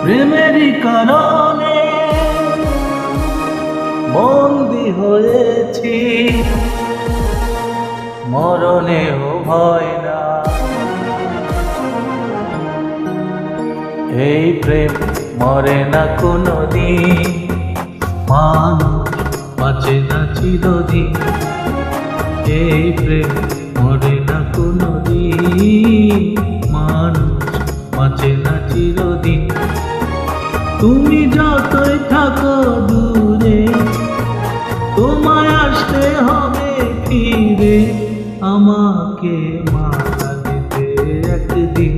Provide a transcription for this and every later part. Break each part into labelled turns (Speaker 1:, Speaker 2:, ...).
Speaker 1: প্রেমেরই কারণে বন্দী হয়েছি, মরণেও ভয় না। এই প্রেম মরে না কোনোদিন, মানুষ বাঁচে না চিরদিন। এই প্রেম মরে না কোনোদিন, মানুষ বাঁচে না চিরদিন। তুমি যতই থাকো দূরে, তোমায় আসতে হবে ফিরে, আমাকে মারা যেতে একদিন।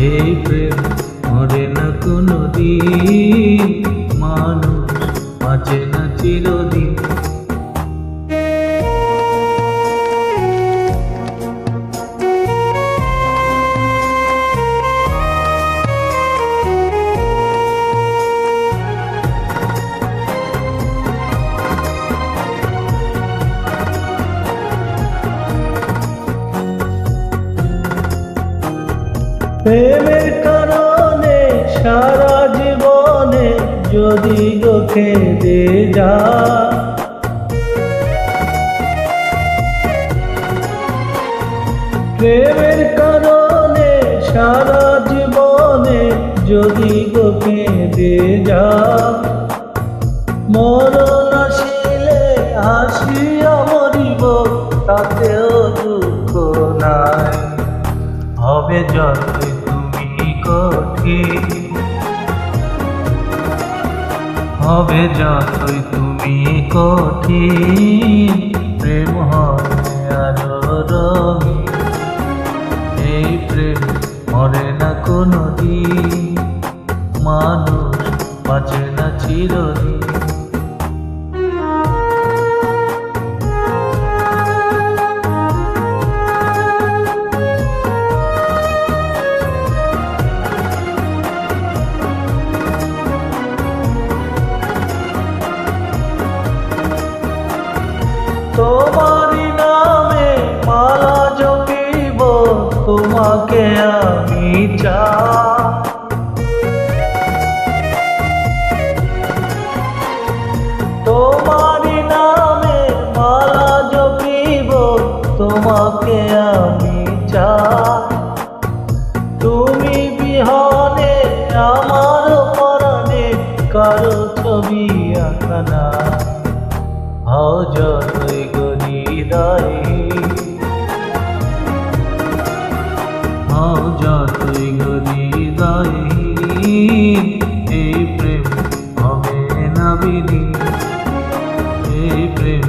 Speaker 1: এই প্রেম মরে না কোনোদিন, মানুষ বাঁচে না চিরদিন। প্রেমের কারণে সারা জীবনে যদি গো খেদে যা, প্রেমের কারণে সারা জীবনে যদি গো খেদে যা, মরণ আসিলে হাসিয়া মরিব, তাতেও দুঃখ নাই। হবে যতই তুমি কঠিন, হবে যতই তুমি কঠিন, প্রেম হবে আরো রঙিন। এই প্রেম মরে না কোনোদিন, মানুষ বাঁচে না চিরদিন। তোমারি নামে মালা জপিব, তোমাকে আমি চাই। তোমারি নামে মালা জপিব, তোমাকে আমি চাই। তুমি বিহনে আমার পরাণে কারো ছবি আঁকা না। হও যতই গো হৃদয়ে, হও যতই গো হৃদয়ে, এই প্রেম হবে না বিলীন। এই প্রেম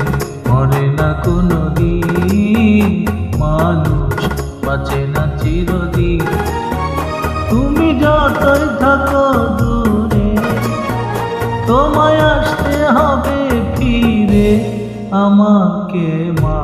Speaker 1: মরে না কোনোদিন, মানুষ বাঁচে না চিরদিন। তুমি যতই থাকো দূরে, তোমায় আসতে হবে ফিরে, আমাকে মা